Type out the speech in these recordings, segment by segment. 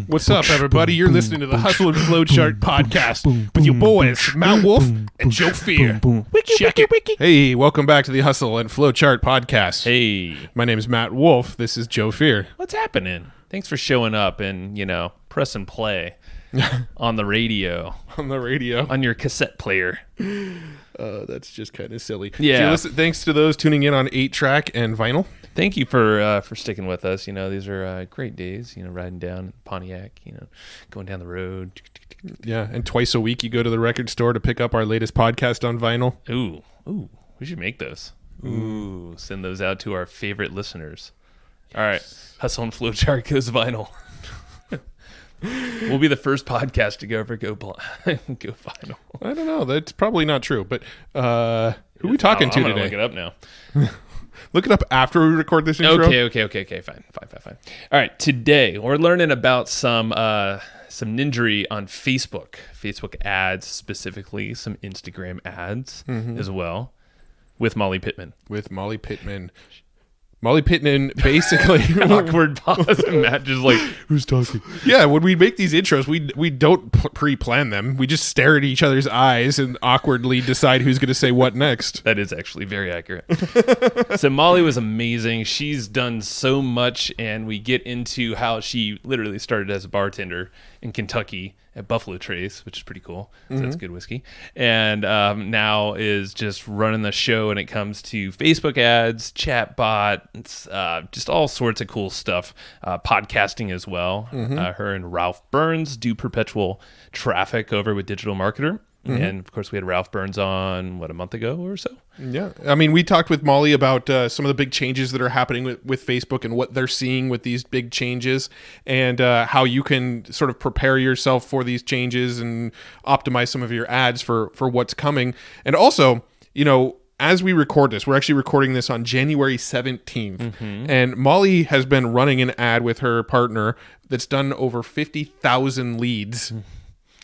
What's up, everybody? You're listening to the Hustle and Flow Chart podcast with your boys, Matt Wolf and Joe Fear. Check it. Hey, welcome back to the Hustle and Flow Chart podcast. Hey. My name is Matt Wolf. This is Joe Fear. What's happening? Thanks for showing up and, press and play on the radio. On your cassette player. That's just kind of silly. Yeah. Thanks to those tuning in on 8-track and vinyl. Thank you for sticking with us. These are great days, riding down Pontiac, going down the road. Yeah, and twice a week you go to the record store to pick up our latest podcast on vinyl. Ooh, we should make those. Ooh, send those out to our favorite listeners. All right, Hustle and Flow Chart goes vinyl. We'll be the first podcast to go vinyl. I don't know. That's probably not true, but who are we talking to today? I'm going to look it up now. Look it up after we record this intro. Okay. Fine. All right. Today we're learning about some ninjery on Facebook ads, specifically some Instagram ads as well, with Molly Pittman. Molly Pittman basically awkward pause, and Matt just like, who's talking? Yeah, when we make these intros, we don't pre-plan them. We just stare at each other's eyes and awkwardly decide who's going to say what next. That is actually very accurate. So Molly was amazing. She's done so much, and we get into how she literally started as a bartender in Kentucky at Buffalo Trace, which is pretty cool. So that's good whiskey. And now is just running the show when it comes to Facebook ads, chatbot, it's just all sorts of cool stuff. Podcasting as well. Her and Ralph Burns do Perpetual Traffic over with Digital Marketer. And of course, we had Ralph Burns on, a month ago or so? Yeah. I mean, we talked with Molly about some of the big changes that are happening with Facebook and what they're seeing with these big changes, and how you can sort of prepare yourself for these changes and optimize some of your ads for what's coming. And also, as we record this, we're actually recording this on January 17th. And Molly has been running an ad with her partner that's done over 50,000 leads.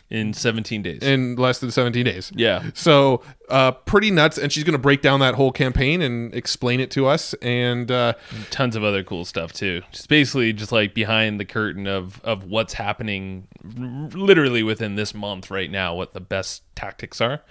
In 17 days. In less than 17 days. Yeah. So pretty nuts. And she's going to break down that whole campaign and explain it to us. And tons of other cool stuff too. Just basically just like behind the curtain of what's happening literally within this month right now, what the best tactics are,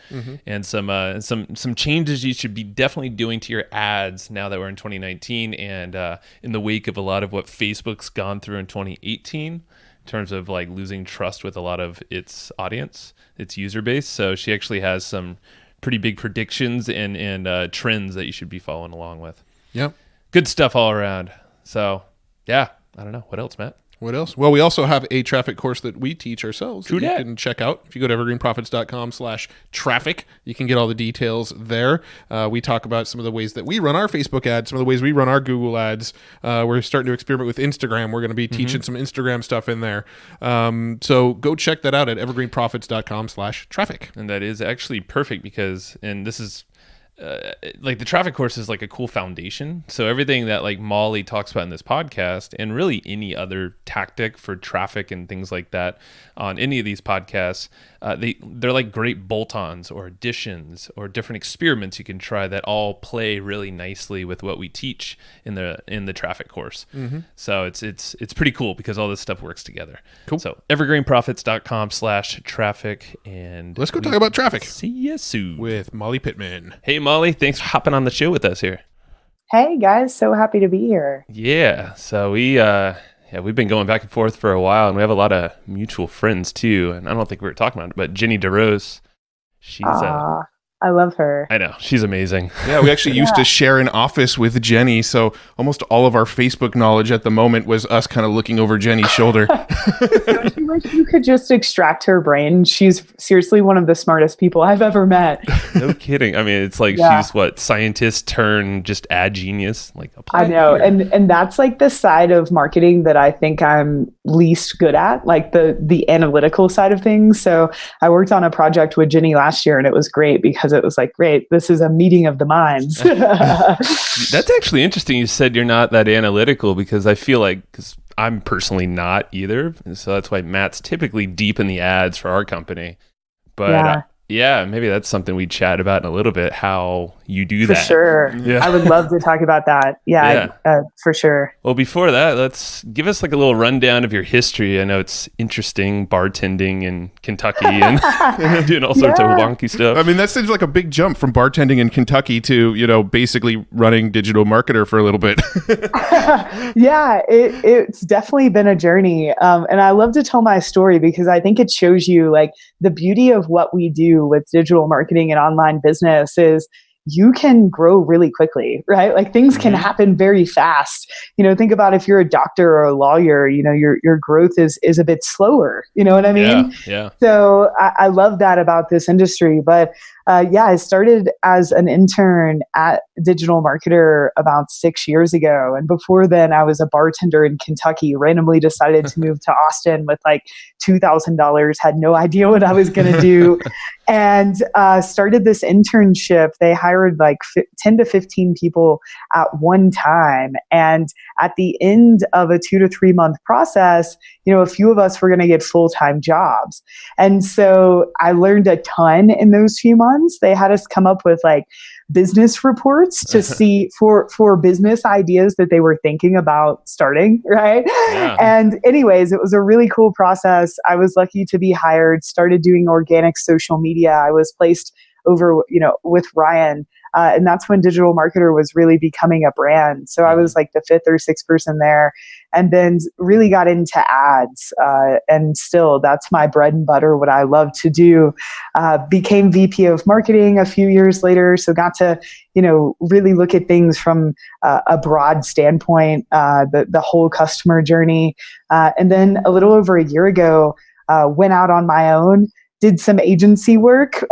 and some changes you should be definitely doing to your ads now that we're in 2019 and in the wake of a lot of what Facebook's gone through in 2018. In terms of like losing trust with a lot of its audience, its user base. So she actually has some pretty big predictions and trends that you should be following along with. Yep. Good stuff all around. So yeah, I don't know. What else, Matt? What else? Well, we also have a traffic course that we teach ourselves. True that. You can check out. If you go to evergreenprofits.com/traffic, you can get all the details there. We talk about some of the ways that we run our Facebook ads, some of the ways we run our Google ads. We're starting to experiment with Instagram. We're going to be teaching some Instagram stuff in there. So go check that out at evergreenprofits.com/traffic. And that is actually perfect because, and this is, like the traffic course is like a cool foundation. So everything that like Molly talks about in this podcast and really any other tactic for traffic and things like that on any of these podcasts, they're like great bolt-ons or additions or different experiments you can try that all play really nicely with what we teach in the traffic course. So it's pretty cool because all this stuff works together. Cool. So evergreenprofits.com/traffic, and let's go talk about traffic. See you soon With Molly Pittman. Hey, Molly, thanks for hopping on the show with us here. Hey, guys. So happy to be here. Yeah. So we've been going back and forth for a while, and we have a lot of mutual friends, too. And I don't think we were talking about it, but Jenny DeRose, she's... I love her. I know. She's amazing. Yeah, we actually used to share an office with Jenny, so almost all of our Facebook knowledge at the moment was us kind of looking over Jenny's shoulder. Don't you wish you could just extract her brain? She's seriously one of the smartest people I've ever met. No kidding. I mean, it's like she's what, scientist turned just ad genius. Like, I know. And that's like the side of marketing that I think I'm least good at, like the analytical side of things. So I worked on a project with Jenny last year, and it was great because it was like, great, this is a meeting of the minds. That's actually interesting. You said you're not that analytical, because I feel like, because I'm personally not either. So that's why Matt's typically deep in the ads for our company. But Yeah, maybe that's something we chat about in a little bit, how you do For that. sure. Yeah. I would love to talk about that. Yeah. For sure. Well, before that, let's give us like a little rundown of your history. I know it's interesting, bartending in Kentucky and doing all sorts of wonky stuff. I mean, that seems like a big jump from bartending in Kentucky to, basically running digital marketer for a little bit. Yeah, it's definitely been a journey. And I love to tell my story because I think it shows you like the beauty of what we do with digital marketing and online business is you can grow really quickly, right? Like things can happen very fast. Think about if you're a doctor or a lawyer, your growth is a bit slower. You know what I mean? Yeah. So I love that about this industry. But I started as an intern at Digital Marketer about 6 years ago. And before then, I was a bartender in Kentucky, randomly decided to move to Austin with like $2,000, had no idea what I was going to do. And started this internship. They hired like 10 to 15 people at one time. And at the end of a 2 to 3 month process, a few of us were going to get full-time jobs. And so I learned a ton in those few months. They had us come up with like business reports to see for business ideas that they were thinking about starting, right? Yeah. And anyways, it was a really cool process. I was lucky to be hired, started doing organic social media. I was placed over, with Ryan. And that's when Digital Marketer was really becoming a brand. So I was like the 5th or 6th person there, and then really got into ads. And still, that's my bread and butter, what I love to do. Became VP of marketing a few years later. So got to, really look at things from a broad standpoint, the whole customer journey. And then a little over a year ago, went out on my own, did some agency work,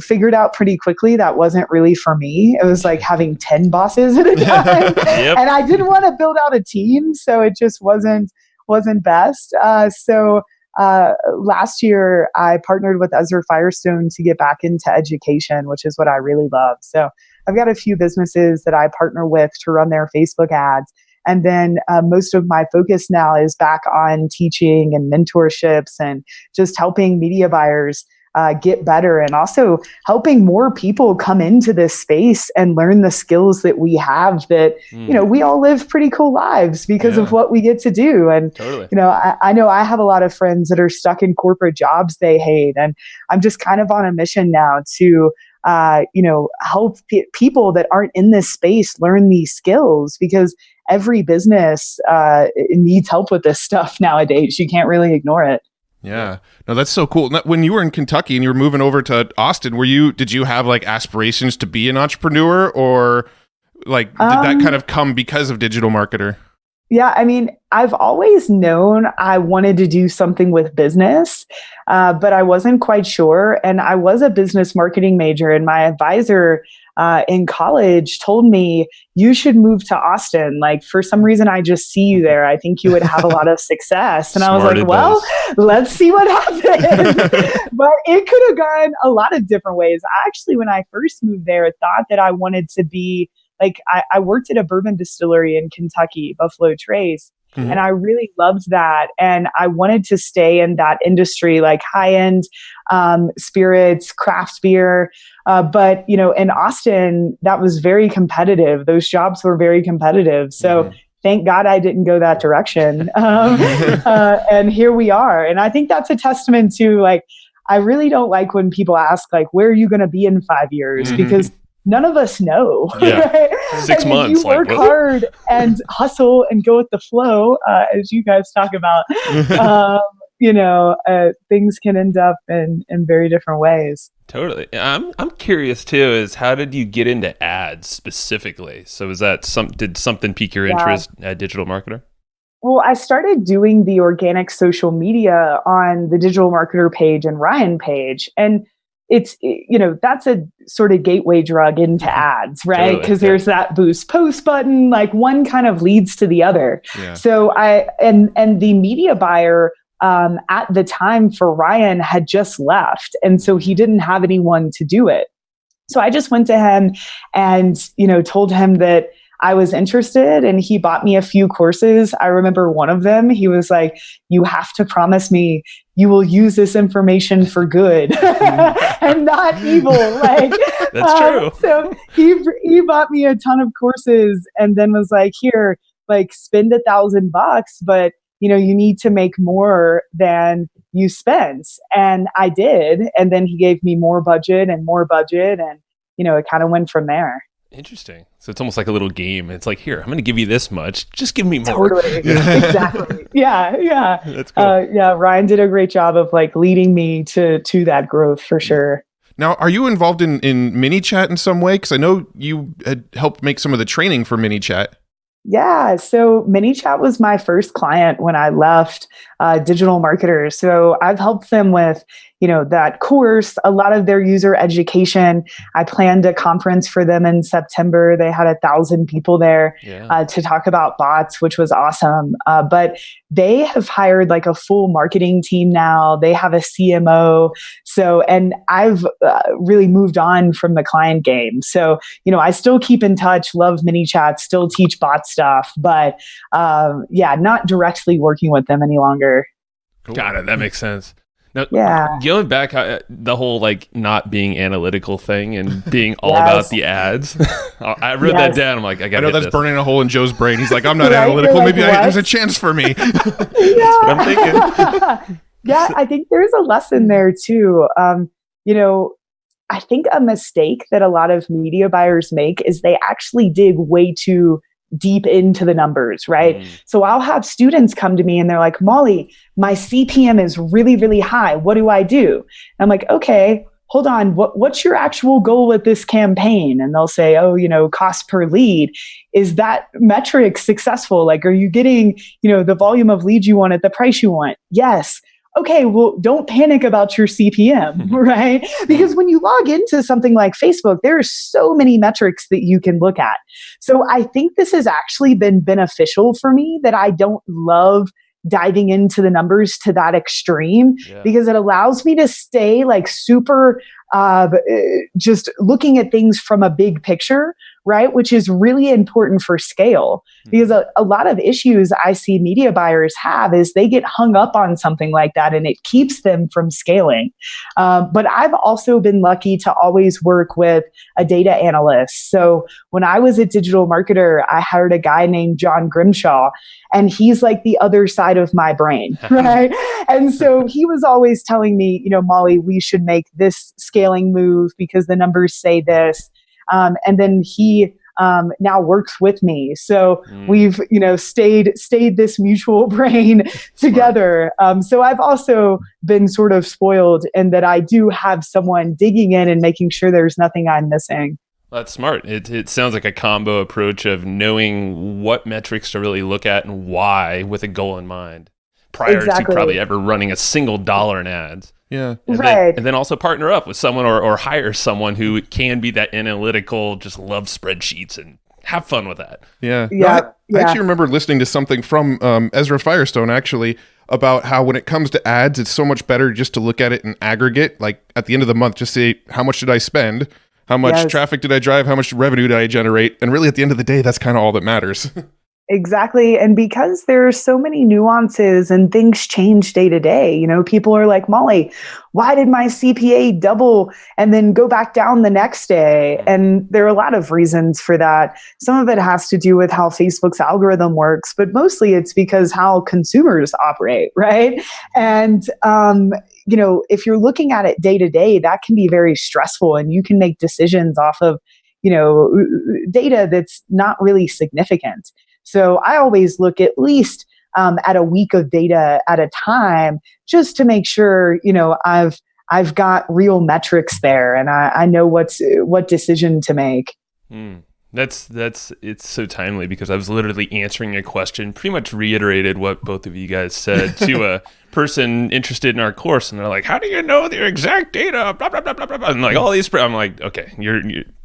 figured out pretty quickly that wasn't really for me. It was like having 10 bosses at a time. And I didn't want to build out a team, so it just wasn't best. So last year I partnered with Ezra Firestone to get back into education, which is what I really love. So I've got a few businesses that I partner with to run their Facebook ads. And then most of my focus now is back on teaching and mentorships and just helping media buyers get better, and also helping more people come into this space and learn the skills that we have that, we all live pretty cool lives because of what we get to do. And, I know I have a lot of friends that are stuck in corporate jobs they hate. And I'm just kind of on a mission now to help people that aren't in this space learn these skills, because every business needs help with this stuff nowadays. You can't really ignore it. Yeah. No, that's so cool. When you were in Kentucky and you were moving over to Austin, did you have like aspirations to be an entrepreneur, or like did that kind of come because of Digital Marketer? Yeah, I mean, I've always known I wanted to do something with business, but I wasn't quite sure. And I was a business marketing major, and my advisor in college told me, you should move to Austin. Like, for some reason, I just see you there. I think you would have a lot of success. And I was like, well, let's see what happens. But it could have gone a lot of different ways. I actually, when I first moved there, thought that I wanted to be I worked at a bourbon distillery in Kentucky, Buffalo Trace, and I really loved that. And I wanted to stay in that industry, like high-end spirits, craft beer. But, in Austin, that was very competitive. Those jobs were very competitive. So thank God I didn't go that direction. And here we are. And I think that's a testament to, I really don't like when people ask, where are you going to be in 5 years? Because none of us know. Yeah. Right? 6 months. If you work hard and hustle and go with the flow, as you guys talk about, things can end up in very different ways. Totally. I'm curious too, is how did you get into ads specifically? So was that did something pique your interest at Digital Marketer? Well, I started doing the organic social media on the Digital Marketer page and Ryan page. And it's, that's a sort of gateway drug into ads, right? Because there's that boost post button, one kind of leads to the other. Yeah. So and the media buyer at the time for Ryan had just left. And so he didn't have anyone to do it. So I just went to him and, told him that I was interested, and he bought me a few courses. I remember one of them, he was like, you have to promise me you will use this information for good and not evil. Like, That's true. So he bought me a ton of courses and then was like, here, like spend $1,000, but you need to make more than you spent. And I did. And then he gave me more budget. And, it kind of went from there. Interesting. So it's almost like a little game. It's like, here, I'm going to give you this much. Just give me more. Totally. Exactly. Yeah. That's cool. Ryan did a great job of like leading me to that growth for sure. Now, are you involved in MiniChat in some way? Because I know you had helped make some of the training for MiniChat. Yeah. So MiniChat was my first client when I left Digital Marketers. So I've helped them with, that course, a lot of their user education. I planned a conference for them in September. They had 1,000 people there to talk about bots, which was awesome. But they have hired like a full marketing team now. They have a CMO. So, and I've really moved on from the client game. So, I still keep in touch, love MiniChat, still teach bot stuff, but not directly working with them any longer. Cool. Got it. That makes sense. Now, yeah. Going back, the whole like not being analytical thing and being all about the ads. I wrote that down. I'm like, I know that's this. burning a hole in Joe's brain. He's like, I'm not analytical. Like, maybe there's a chance for me. That's what I'm thinking. Yeah, I think there's a lesson there too. I think a mistake that a lot of media buyers make is they actually dig way too deep into the numbers, right? So I'll have students come to me and they're like, Molly, my CPM is really, really high. What do I do? And I'm like, okay, hold on. What's your actual goal with this campaign? And they'll say, cost per lead. Is that metric successful? Like, are you getting, the volume of leads you want at the price you want? Yes. Okay, well, don't panic about your CPM, right? Because when you log into something like Facebook, there are so many metrics that you can look at. So I think this has actually been beneficial for me that I don't love diving into the numbers to that extreme because it allows me to stay like super just looking at things from a big picture, right? Which is really important for scale because a lot of issues I see media buyers have is they get hung up on something like that and it keeps them from scaling. But I've also been lucky to always work with a data analyst. So when I was a digital marketer, I hired a guy named John Grimshaw and he's like the other side of my brain, right? And so he was always telling me, Molly, we should make this scaling move because the numbers say this. And then he now works with me. So we've, stayed this mutual brain together. So I've also been sort of spoiled in that I do have someone digging in and making sure there's nothing I'm missing. That's smart. It sounds like a combo approach of knowing what metrics to really look at and why with a goal in mind prior to probably ever running a single dollar in ads. Yeah. And then also partner up with someone or hire someone who can be that analytical, just love spreadsheets and have fun with that. Yeah. I actually remember listening to something from Ezra Firestone actually about how when it comes to ads, it's so much better just to look at it in aggregate. Like at the end of the month, just say, how much did I spend? How much traffic did I drive? How much revenue did I generate? And really at the end of the day, that's kind of all that matters. Exactly. And because there are so many nuances and things change day to day, people are like, Molly, why did my CPA double and then go back down the next day? And there are a lot of reasons for that. Some of it has to do with how Facebook's algorithm works, but mostly it's because how consumers operate, right? And, if you're looking at it day to day, that can be very stressful and you can make decisions off of, data that's not really significant. So I always look at least at a week of data at a time, just to make sure I've got real metrics there, and I know what decision to make. It's so timely because I was literally answering a question, pretty much reiterated what both of you guys said to a person interested in our course, and they're like, "How do you know their exact data?" Blah blah blah blah blah. And like all these, I'm like, okay,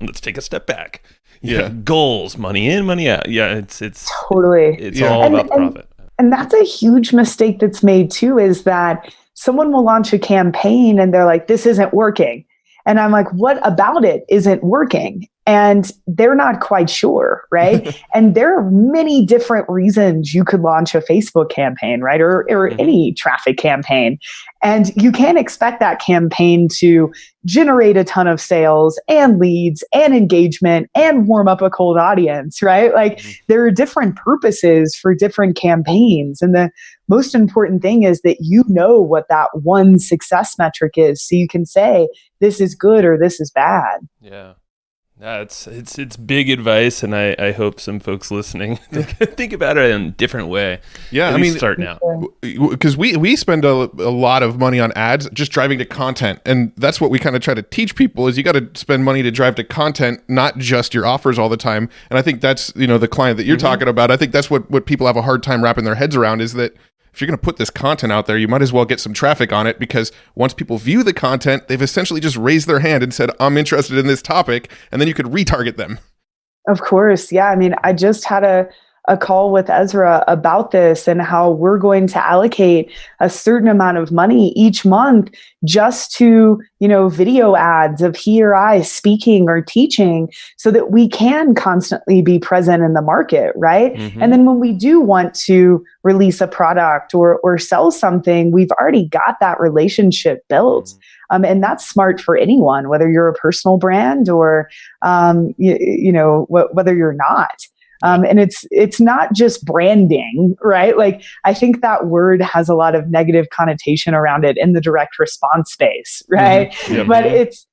let's take a step back. Yeah, goals, money in, money out. Yeah, it's totally. It's all about the profit. And that's a huge mistake that's made too, is that someone will launch a campaign and they're like, "This isn't working," and I'm like, "What about it isn't working?" and they're not quite sure, right? And there are many different reasons you could launch a Facebook campaign, right? Or any traffic campaign. And you can't expect that campaign to generate a ton of sales and leads and engagement and warm up a cold audience, right? Like there are different purposes for different campaigns. And the most important thing is that you know what that one success metric is. So you can say, this is good or this is bad. Yeah. No, it's big advice, and I hope some folks listening think about it in a different way. Yeah, I mean, start now, because we spend a lot of money on ads just driving to content, and that's what we kind of try to teach people is you got to spend money to drive to content, not just your offers all the time. And I think that's the client that you're talking about. I think that's what people have a hard time wrapping their heads around is that if you're going to put this content out there, you might as well get some traffic on it, because once people view the content, they've essentially just raised their hand and said, I'm interested in this topic. And then you could retarget them. Of course. Yeah. I mean, I just had a call with Ezra about this and how we're going to allocate a certain amount of money each month just to, video ads of he or I speaking or teaching so that we can constantly be present in the market, right? And then when we do want to release a product or sell something, we've already got that relationship built. And that's smart for anyone, whether you're a personal brand or, whether you're not. And it's not just branding, right? Like I think that word has a lot of negative connotation around it in the direct response space, right? But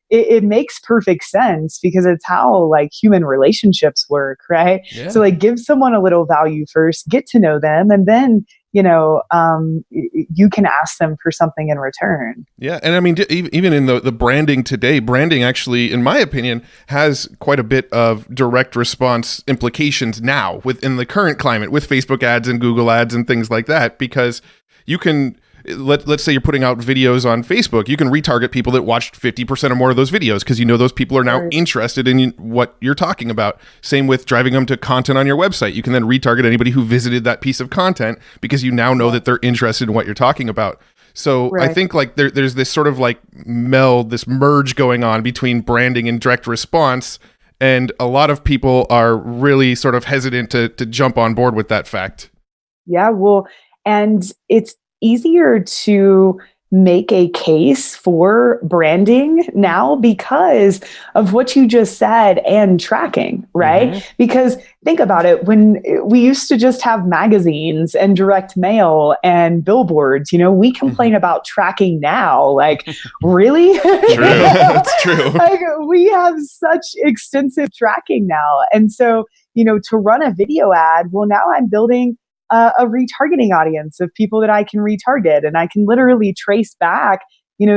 it makes perfect sense because it's how like human relationships work, right? Yeah. So like give someone a little value first, get to know them, and then you can ask them for something in return. Yeah. And I mean, even in the branding today, branding actually, in my opinion, has quite a bit of direct response implications now within the current climate with Facebook ads and Google ads and things like that, because you can, let's say you're putting out videos on Facebook, you can retarget people that watched 50% or more of those videos because those people are now interested in what you're talking about. Same with driving them to content on your website. You can then retarget anybody who visited that piece of content because you now know that they're interested in what you're talking about. So I think like there's this sort of like this merge going on between branding and direct response. And a lot of people are really sort of hesitant to jump on board with that fact. Yeah, well, and it's easier to make a case for branding now because of what you just said and tracking, right? Because think about it, when we used to just have magazines and direct mail and billboards, we complain about tracking now. Like, really? True. That's true. Like, we have such extensive tracking now. And so, to run a video ad, well, now I'm building a retargeting audience of people that I can retarget, and I can literally trace back,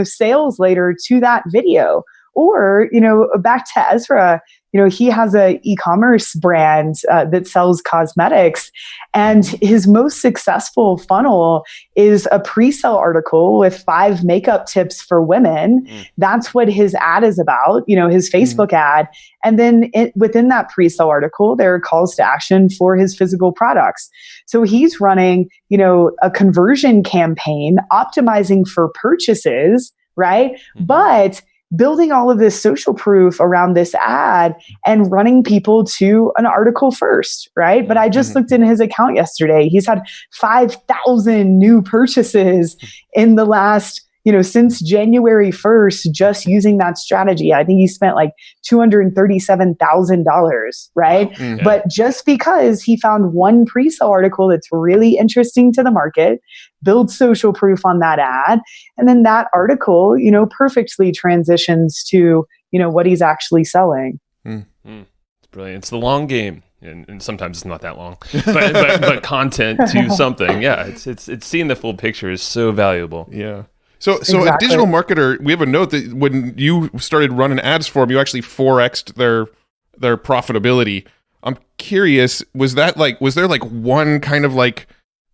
sales later to that video. Or, back to Ezra, he has a e-commerce brand that sells cosmetics, and his most successful funnel is a pre-sale article with 5 makeup tips for women. That's what his ad is about, his Facebook ad. And then within that pre-sale article, there are calls to action for his physical products. So he's running, a conversion campaign, optimizing for purchases, right? But building all of this social proof around this ad and running people to an article first, right? But I just looked in his account yesterday. He's had 5,000 new purchases in the last, since January 1st, just using that strategy. I think he spent like $237,000, right? But just because he found one pre-sale article that's really interesting to the market, build social proof on that ad, and then that article, perfectly transitions to, what he's actually selling. It's brilliant. It's the long game. And sometimes it's not that long, but content to something. Yeah. It's seeing the full picture is so valuable. Yeah. So exactly. A digital marketer, we have a note that when you started running ads for them, you actually 4x'd their profitability. I'm curious, was there like one kind of like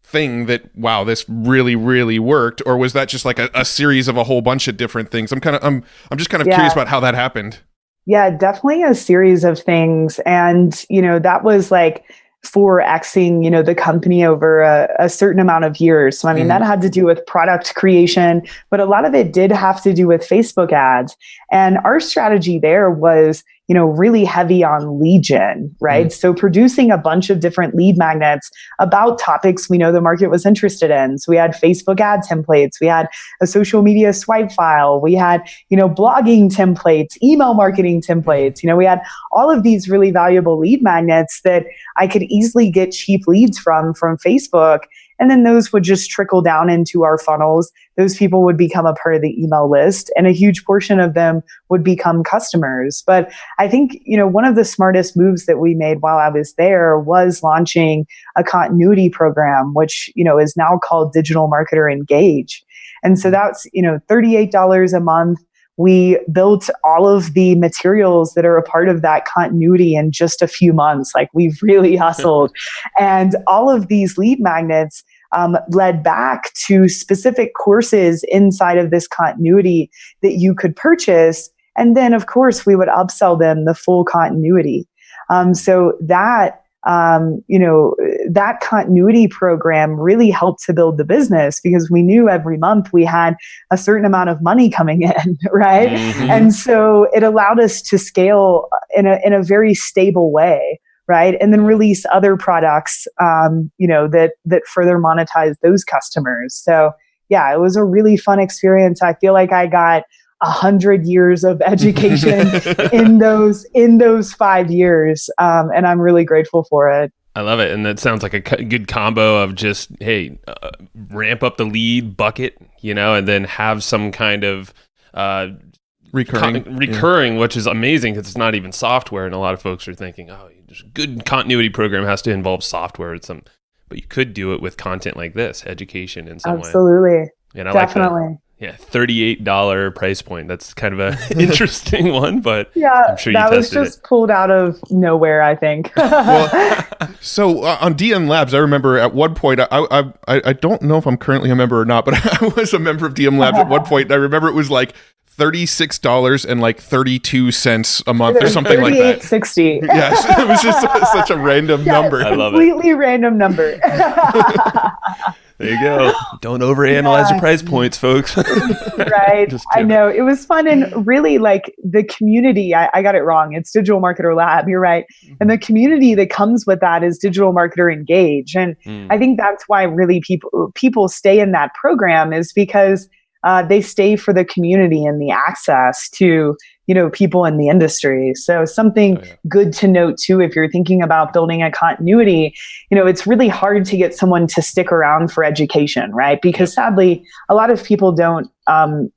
thing that, wow, this really, really worked? Or was that just like a series of a whole bunch of different things? I'm just kind of curious about how that happened. Yeah, definitely a series of things. And, that was like 4xing, the company over a certain amount of years. So, I mean, that had to do with product creation, but a lot of it did have to do with Facebook ads. And our strategy there was, really heavy on lead gen, right? So producing a bunch of different lead magnets about topics we know the market was interested in. So we had Facebook ad templates, we had a social media swipe file, we had, blogging templates, email marketing templates. We had all of these really valuable lead magnets that I could easily get cheap leads from Facebook. And then those would just trickle down into our funnels. Those people would become a part of the email list, and a huge portion of them would become customers. But I think, one of the smartest moves that we made while I was there was launching a continuity program, which, is now called Digital Marketer Engage. And so that's, $38 a month. We built all of the materials that are a part of that continuity in just a few months. Like, we've really hustled. And all of these lead magnets led back to specific courses inside of this continuity that you could purchase. And then, of course, we would upsell them the full continuity. So that that continuity program really helped to build the business, because we knew every month we had a certain amount of money coming in, right? And so it allowed us to scale in a very stable way, right? And then release other products, that further monetize those customers. So yeah, it was a really fun experience. I feel like I got 100 years of education in those 5 years. And I'm really grateful for it. I love it. And that sounds like a good combo of just, hey, ramp up the lead bucket, and then have some kind of recurring, which is amazing because it's not even software. And a lot of folks are thinking, a good continuity program has to involve software. But you could do it with content like this, education in some way. Absolutely. And I definitely. Like that. Yeah, $38 price point. That's kind of an interesting one, but yeah, I'm sure you that was tested just pulled out of nowhere, I think. So on DM Labs, I remember at one point, I don't know if I'm currently a member or not, but I was a member of DM Labs at one point. And I remember it was like $36 and like 32 cents a month or something like that. $38.60. Yes, it was just such a random number. I love it. Completely random number. There you go. Don't overanalyze your price points, folks. Right. I know. It was fun. And really, like, the community, I got it wrong. It's Digital Marketer Lab. You're right. And the community that comes with that is Digital Marketer Engage. And I think that's why really people stay in that program, is because they stay for the community and the access to, people in the industry. So something good to note too, if you're thinking about building a continuity, it's really hard to get someone to stick around for education, right? Because sadly, a lot of people don't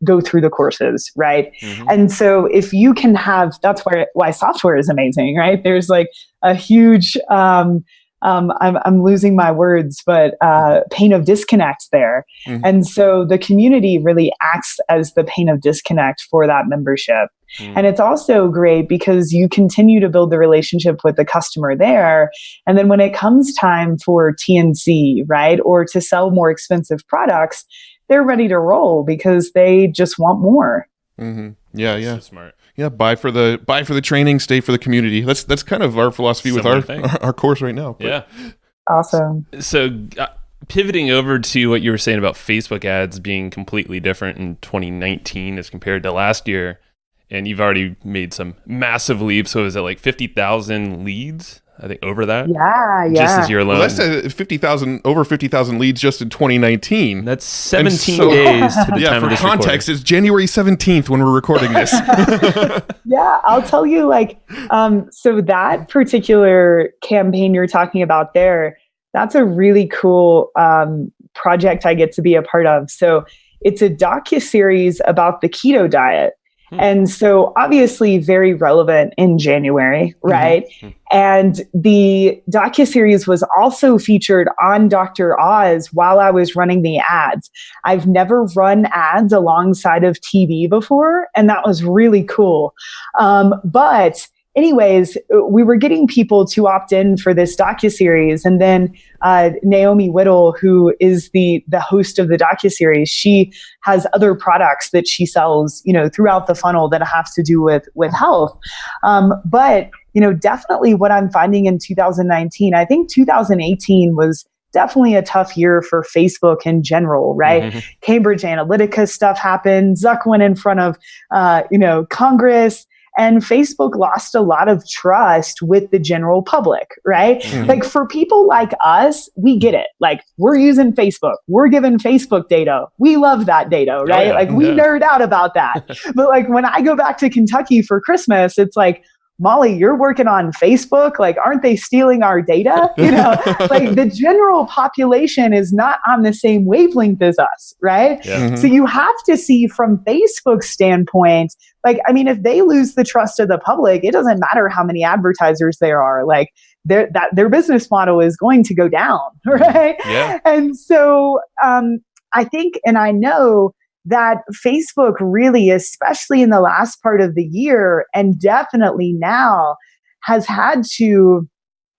go through the courses, right? And so if you can have, that's why software is amazing, right? There's like a huge, I'm losing my words, but pane of disconnect there. And so the community really acts as the pane of disconnect for that membership. And it's also great because you continue to build the relationship with the customer there. And then when it comes time for TNC, right, or to sell more expensive products, they're ready to roll because they just want more. Yeah. So smart. Yeah, buy for the training, stay for the community. That's kind of our philosophy Similar with our course right now. Yeah. Awesome. So pivoting over to what you were saying about Facebook ads being completely different in 2019 as compared to last year, and you've already made some massive leaps. So is it like 50,000 leads? I think over that. Yeah. Just as year alone. Well, that's over 50,000 leads just in 202019. That's 17 days to the time of this context, it's January 17th when we're recording this. Yeah, I'll tell you, so that particular campaign you're talking about there, that's a really cool project I get to be a part of. So it's a docuseries about the keto diet. And so obviously very relevant in January, right? And the docuseries was also featured on Dr. Oz while I was running the ads. I've never run ads alongside of TV before, and that was really cool. But anyways, we were getting people to opt in for this docuseries. And then Naomi Whittle, who is the host of the docuseries, she has other products that she sells, throughout the funnel that have to do with health. But, definitely what I'm finding in 2019, I think 2018 was definitely a tough year for Facebook in general, right? Cambridge Analytica stuff happened. Zuck went in front of, Congress. And Facebook lost a lot of trust with the general public, right? Mhm. Like for people like us, we get it. Like we're using Facebook, we're given Facebook data. We love that data, right? yeah. Like we nerd out about that. But like when I go back to Kentucky for Christmas, it's like, Molly, you're working on Facebook. Like, aren't they stealing our data? You know, like the general population is not on the same wavelength as us, right? Yeah. So you have to see from Facebook's standpoint, like, I mean, if they lose the trust of the public, it doesn't matter how many advertisers there are. Like, their business model is going to go down, right? Yeah. And so I think, and I know that Facebook really, especially in the last part of the year and definitely now, has had to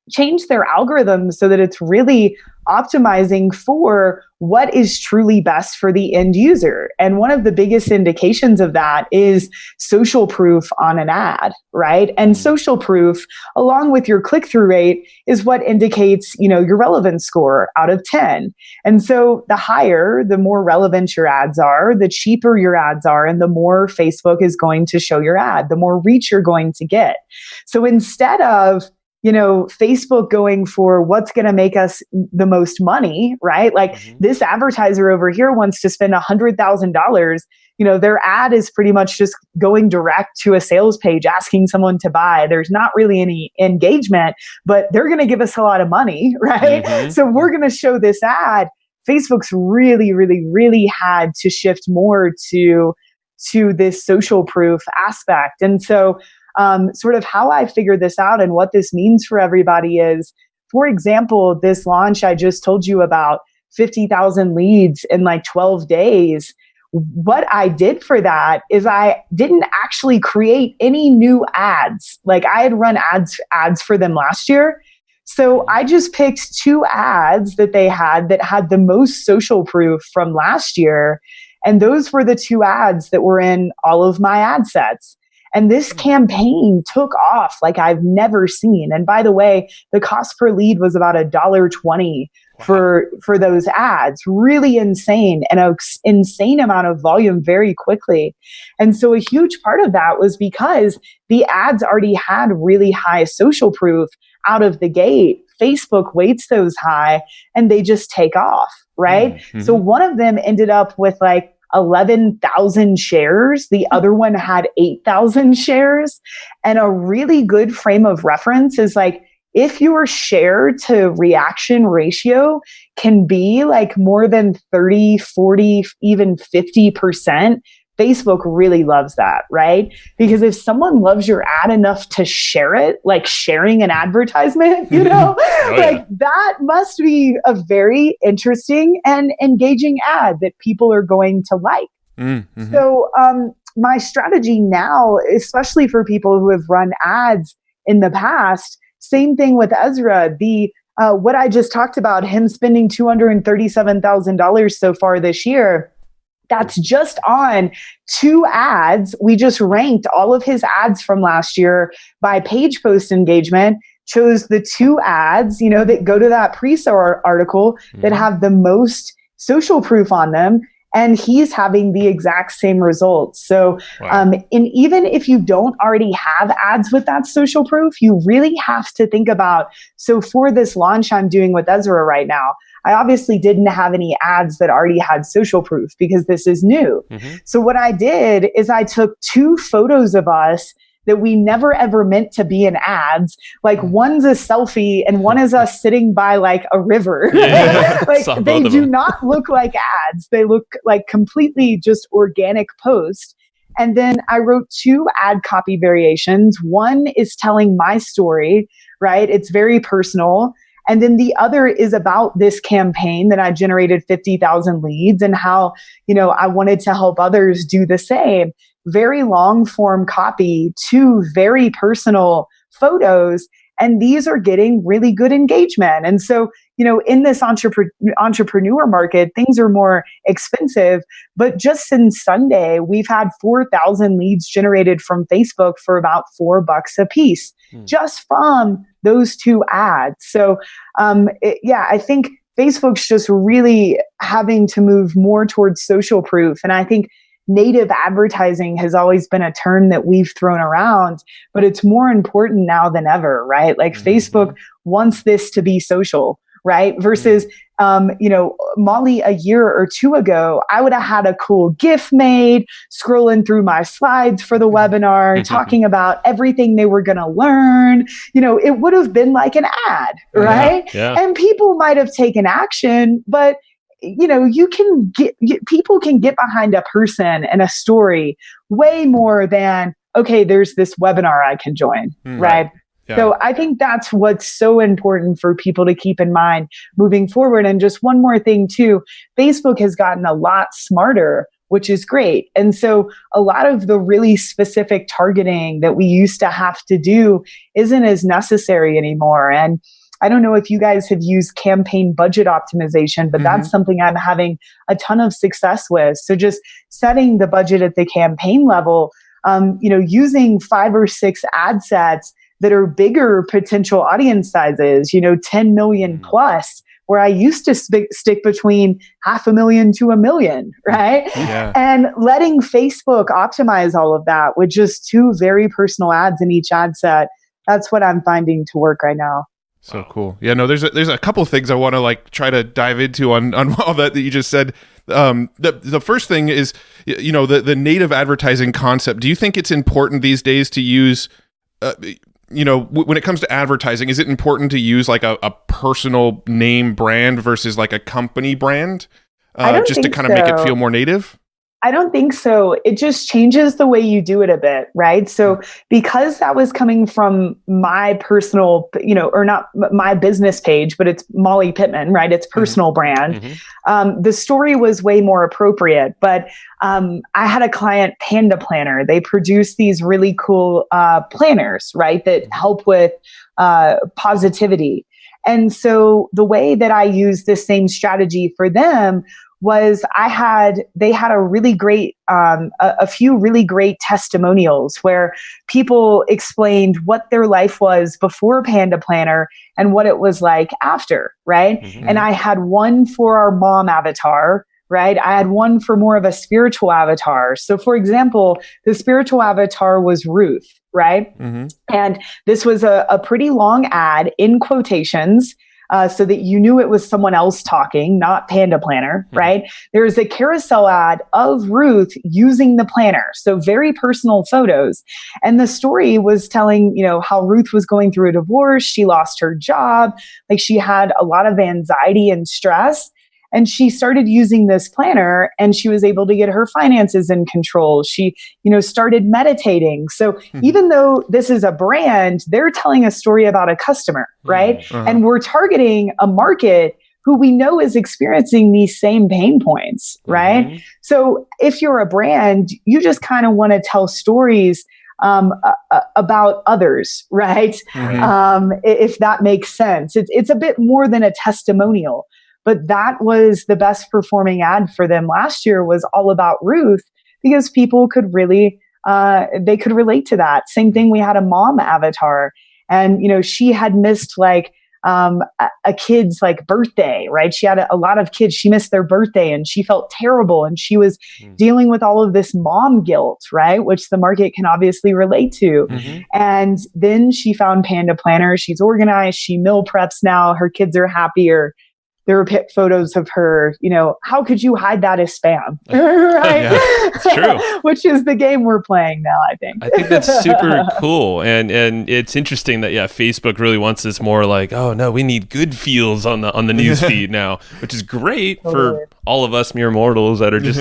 change their algorithms so that it's really optimizing for what is truly best for the end user. And one of the biggest indications of that is social proof on an ad, right? And social proof, along with your click-through rate, is what indicates, you know, your relevance score out of 10. And so the higher, the more relevant your ads are, the cheaper your ads are, and the more Facebook is going to show your ad, the more reach you're going to get. So instead of, you know, Facebook going for what's going to make us the most money, right? Like this advertiser over here wants to spend $100,000. You know, their ad is pretty much just going direct to a sales page, asking someone to buy. There's not really any engagement, but they're going to give us a lot of money, right? So we're going to show this ad. Facebook's really had to shift more to this social proof aspect. And so sort of how I figured this out and what this means for everybody is, for example, this launch I just told you about, 50,000 leads in like 12 days. What I did for that is I didn't actually create any new ads. Like I had run ads for them last year. So I just picked 2 ads that they had that had the most social proof from last year. And those were the 2 ads that were in all of my ad sets. And this campaign took off like I've never seen. And by the way, the cost per lead was about $1.20 for those ads. Really insane, and an insane amount of volume very quickly. And so a huge part of that was because the ads already had really high social proof out of the gate. Facebook weights those high and they just take off, right? So one of them ended up with like 11,000 shares. The other one had 8,000 shares. And a really good frame of reference is like, if your share to reaction ratio can be like more than 30, 40, even 50%, Facebook really loves that, right? Because if someone loves your ad enough to share it, like sharing an advertisement, you know, that must be a very interesting and engaging ad that people are going to like. So my strategy now, especially for people who have run ads in the past, same thing with Ezra, what I just talked about, him spending $237,000 so far this year. That's just on 2 ads. We just ranked all of his ads from last year by page post engagement, chose the 2 ads, you know, that go to that pre-sale article that have the most social proof on them. And he's having the exact same results. So, and even if you don't already have ads with that social proof, you really have to think about, so for this launch I'm doing with Ezra right now, I obviously didn't have any ads that already had social proof because this is new. So what I did is I took 2 photos of us that we never ever meant to be in ads. Like one's a selfie and one is us sitting by like a river. Like they do not look like ads. They look like completely just organic posts. And then I wrote 2 ad copy variations. One is telling my story, right? It's very personal. And then the other is about this campaign that I generated 50,000 leads and how, you know, I wanted to help others do the same. Very long form copy, 2 very personal photos. And these are getting really good engagement. And so, you know, in this entrepreneur market, things are more expensive. But just since Sunday, we've had 4,000 leads generated from Facebook for about $4 a piece, just from those 2 ads. So, I think Facebook's just really having to move more towards social proof. And I think native advertising has always been a term that we've thrown around, but it's more important now than ever, right? Like Facebook wants this to be social, right? Versus, Molly, a year or two ago, I would have had a cool GIF made, scrolling through my slides for the webinar, talking about everything they were going to learn. It would have been like an ad, right? Yeah. And people might have taken action, but people can get behind a person and a story way more than, okay, there's this webinar I can join, right? Yeah. So I think that's what's so important for people to keep in mind moving forward. And just one more thing too, Facebook has gotten a lot smarter, which is great. And so a lot of the really specific targeting that we used to have to do isn't as necessary anymore. And I don't know if you guys have used campaign budget optimization, but that's something I'm having a ton of success with. So just setting the budget at the campaign level, using 5 or 6 ad sets that are bigger potential audience sizes, 10 million plus, where I used to stick between 500,000 to 1 million, right? Yeah. And letting Facebook optimize all of that with just 2 very personal ads in each ad set. That's what I'm finding to work right now. So cool. Yeah, no, there's a couple of things I want to try to dive into on all that you just said. The first thing is, the native advertising concept. Do you think it's important these days to use, when it comes to advertising, is it important to use a personal name brand versus a company brand, just to kind of make it feel more native? I don't think so. It just changes the way you do it a bit, right? So because that was coming from my personal, or not my business page, but it's Molly Pittman, right? It's personal brand. The story was way more appropriate. But I had a client, Panda Planner. They produce these really cool planners, right? That help with positivity. And so the way that I used this same strategy for them was they had a really great, a few really great testimonials where people explained what their life was before Panda Planner and what it was like after, right? And I had one for our mom avatar, right? I had one for more of a spiritual avatar. So for example, the spiritual avatar was Ruth, right? And this was a pretty long ad in quotations, so that you knew it was someone else talking, not Panda Planner, right? There's a carousel ad of Ruth using the planner. So very personal photos. And the story was telling, how Ruth was going through a divorce. She lost her job. She had a lot of anxiety and stress. And she started using this planner and she was able to get her finances in control. She, started meditating. So even though this is a brand, they're telling a story about a customer, right? And we're targeting a market who we know is experiencing these same pain points, right? So if you're a brand, you just kind of want to tell stories about others, right? If that makes sense. It's a bit more than a testimonial. But that was the best performing ad for them last year, was all about Ruth, because people could really, they could relate to that. Same thing, we had a mom avatar and, she had missed a kid's birthday, right? She had a lot of kids. She missed their birthday and she felt terrible. And she was dealing with all of this mom guilt, right? Which the market can obviously relate to. And then she found Panda Planner. She's organized. She meal preps now. Her kids are happier. There were photos of her, how could you hide that as spam? Right? Yeah, it's true. Which is the game we're playing now, I think. I think that's super cool. And it's interesting that, Facebook really wants this more oh, no, we need good feels on the news feed now, which is great for all of us mere mortals that are just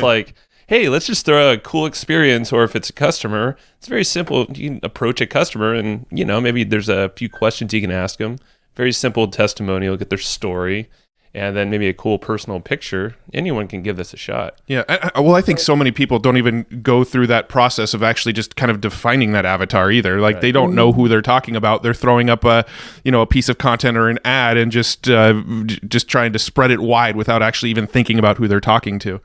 hey, let's just throw a cool experience. Or if it's a customer, it's very simple. You can approach a customer and, maybe there's a few questions you can ask them. Very simple testimonial, get their story. And then maybe a cool personal picture. Anyone can give this a shot. Yeah. I think so many people don't even go through that process of actually just kind of defining that avatar either. They don't know who they're talking about. They're throwing up a piece of content or an ad and just trying to spread it wide without actually even thinking about who they're talking to.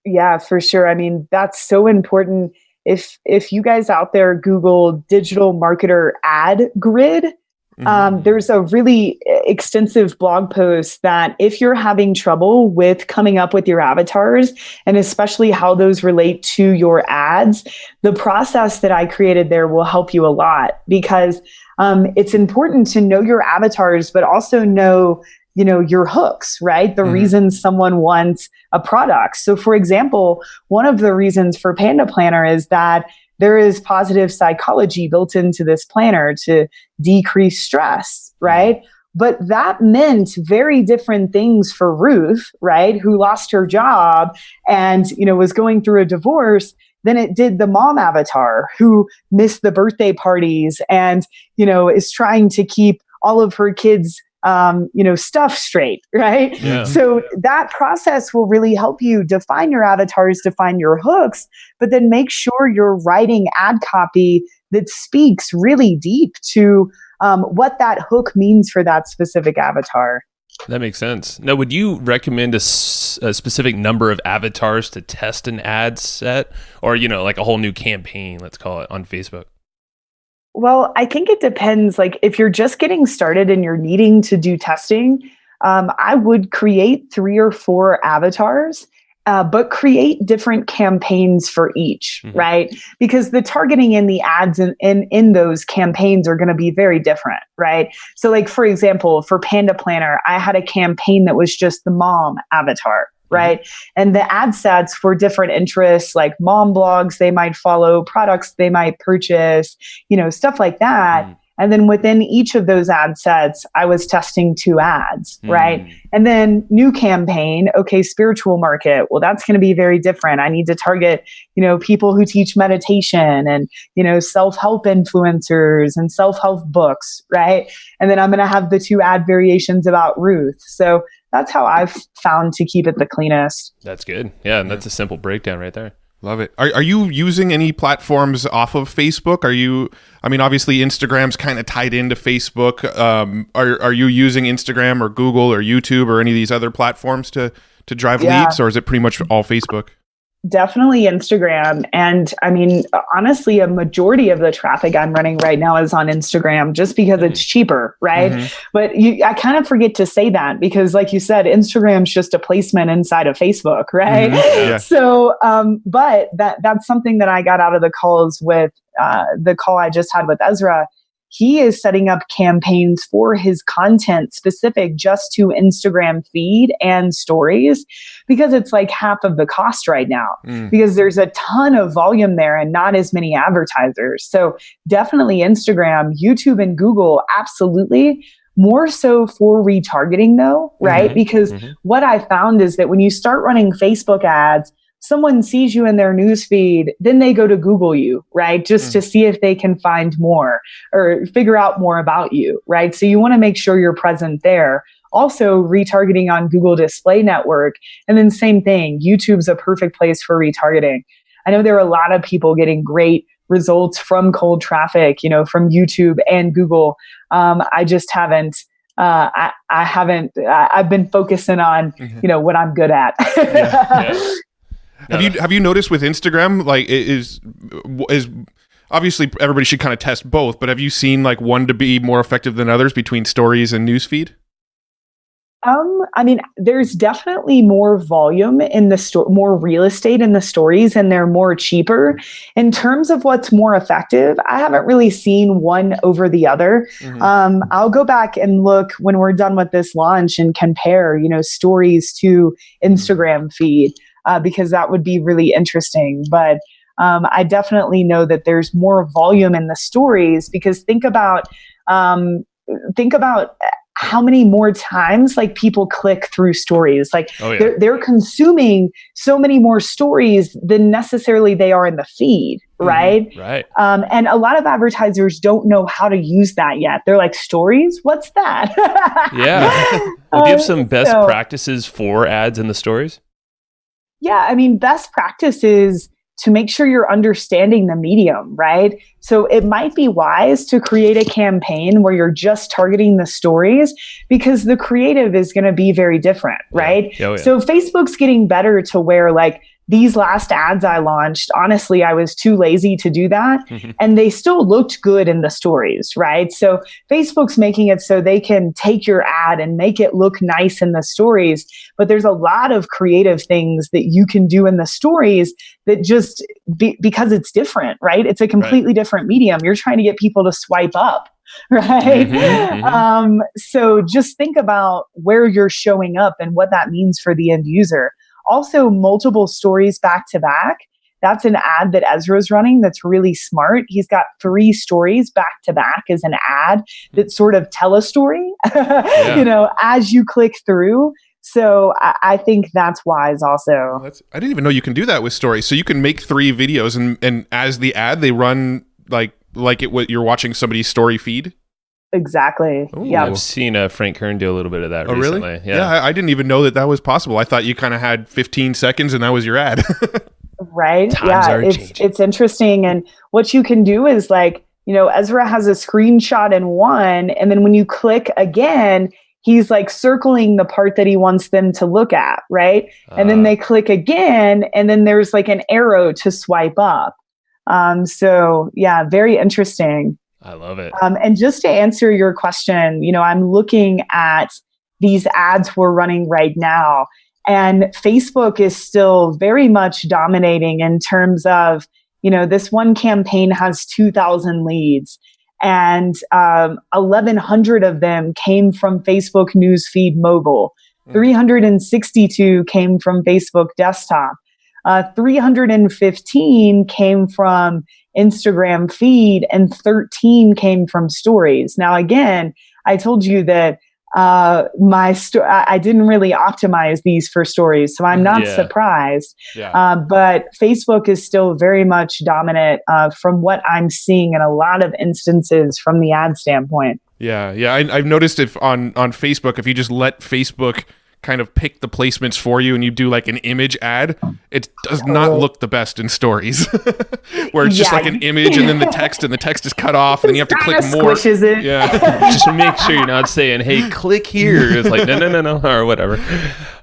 Yeah, for sure. I mean, that's so important. If you guys out there Google digital marketer ad grid, There's a really extensive blog post that if you're having trouble with coming up with your avatars and especially how those relate to your ads, the process that I created there will help you a lot because it's important to know your avatars, but also know your hooks, right? The reasons someone wants a product. So for example, one of the reasons for Panda Planner is that there is positive psychology built into this planner to decrease stress, right? But that meant very different things for Ruth, right? Who lost her job and, was going through a divorce than it did the mom avatar who missed the birthday parties and, is trying to keep all of her kids stuff straight, right? Yeah. So that process will really help you define your avatars, define your hooks, but then make sure you're writing ad copy that speaks really deep to what that hook means for that specific avatar. That makes sense. Now, would you recommend a specific number of avatars to test an ad set or, like a whole new campaign, let's call it, on Facebook? Well, I think it depends. Like if you're just getting started and you're needing to do testing, I would create 3 or 4 avatars, but create different campaigns for each, right? Because the targeting in the ads in those campaigns are going to be very different, right? So like, for example, for Panda Planner, I had a campaign that was just the mom avatar. Right. And the ad sets for different interests, like mom blogs they might follow, products they might purchase, stuff like that. And then within each of those ad sets, I was testing 2 ads, right? And then new campaign, okay, spiritual market. Well, that's going to be very different. I need to target, people who teach meditation and, self-help influencers and self-help books, right? And then I'm going to have the 2 ad variations about Ruth. So that's how I've found to keep it the cleanest. That's good. Yeah, and that's a simple breakdown right there. Love it. Are you using any platforms off of Facebook? Obviously Instagram's kind of tied into Facebook. Are you using Instagram or Google or YouTube or any of these other platforms to drive leads, or is it pretty much all Facebook? Definitely Instagram. And honestly, a majority of the traffic I'm running right now is on Instagram just because it's cheaper, right? But I kind of forget to say that because like you said, Instagram's just a placement inside of Facebook, right? Yeah. So, but that's something that I got out of the calls with the call I just had with Ezra. He is setting up campaigns for his content specific just to Instagram feed and stories because it's like half of the cost right now because there's a ton of volume there and not as many advertisers. So definitely Instagram, YouTube, and Google, absolutely. More so for retargeting though, right? Because what I found is that when you start running Facebook ads, someone sees you in their newsfeed, then they go to Google you, right? Just to see if they can find more or figure out more about you, right? So you want to make sure you're present there. Also retargeting on Google Display Network. And then same thing, YouTube's a perfect place for retargeting. I know there are a lot of people getting great results from cold traffic, from YouTube and Google. I just haven't. I've been focusing on, what I'm good at. Have you noticed with Instagram, like is obviously everybody should kind of test both, but have you seen like one to be more effective than others between stories and newsfeed? There's definitely more volume in the more real estate in the stories, and they're more cheaper. In terms of what's more effective, I haven't really seen one over the other. I'll go back and look when we're done with this launch and compare, stories to Instagram feed. Because that would be really interesting. But I definitely know that there's more volume in the stories because think about how many more times like people click through stories. Like they're consuming so many more stories than necessarily they are in the feed, right? Right. And a lot of advertisers don't know how to use that yet. They're like, stories? What's that? Yeah. Well, do you have some best practices for ads in the stories? Yeah, best practice is to make sure you're understanding the medium, right? So it might be wise to create a campaign where you're just targeting the stories because the creative is going to be very different, right? Yeah. So Facebook's getting better to where like these last ads I launched, honestly, I was too lazy to do that. And they still looked good in the stories, right? So Facebook's making it so they can take your ad and make it look nice in the stories. But there's a lot of creative things that you can do in the stories that just because it's different, right? It's a completely different medium. You're trying to get people to swipe up. Right. So just think about where you're showing up and what that means for the end user. Also, multiple stories back to back. That's an ad that Ezra's running that's really smart. He's got 3 stories back to back as an ad that sort of tell a story, as you click through. So I think that's wise also. I didn't even know you can do that with stories. So you can make 3 videos and as the ad, they run what you're watching somebody's story feed. Exactly. Ooh, yeah. I've seen Frank Kern do a little bit of that recently. Really? Yeah. I didn't even know that was possible. I thought you kind of had 15 seconds and that was your ad. Right. Times are changing. It's interesting. And what you can do is Ezra has a screenshot in one, and then when you click again, he's circling the part that he wants them to look at. Right. And then they click again, and then there's an arrow to swipe up. So yeah, very interesting. I love it. And just to answer your question, I'm looking at these ads we're running right now, and Facebook is still very much dominating in terms of, this one campaign has 2,000 leads, and 1,100 of them came from Facebook Newsfeed mobile. 362 came from Facebook desktop. 315 came from Instagram feed, and 13 came from stories. Now, again, I told you that I didn't really optimize these for stories, so I'm not surprised. But Facebook is still very much dominant from what I'm seeing in a lot of instances from the ad standpoint. Yeah. I've noticed if on Facebook, if you just let Facebook kind of pick the placements for you and you do an image ad, it does not look the best in stories where it's just an image and then the text is cut off and then you have to click more. It. Yeah. Just make sure you're not saying, hey, click here. It's no, or whatever.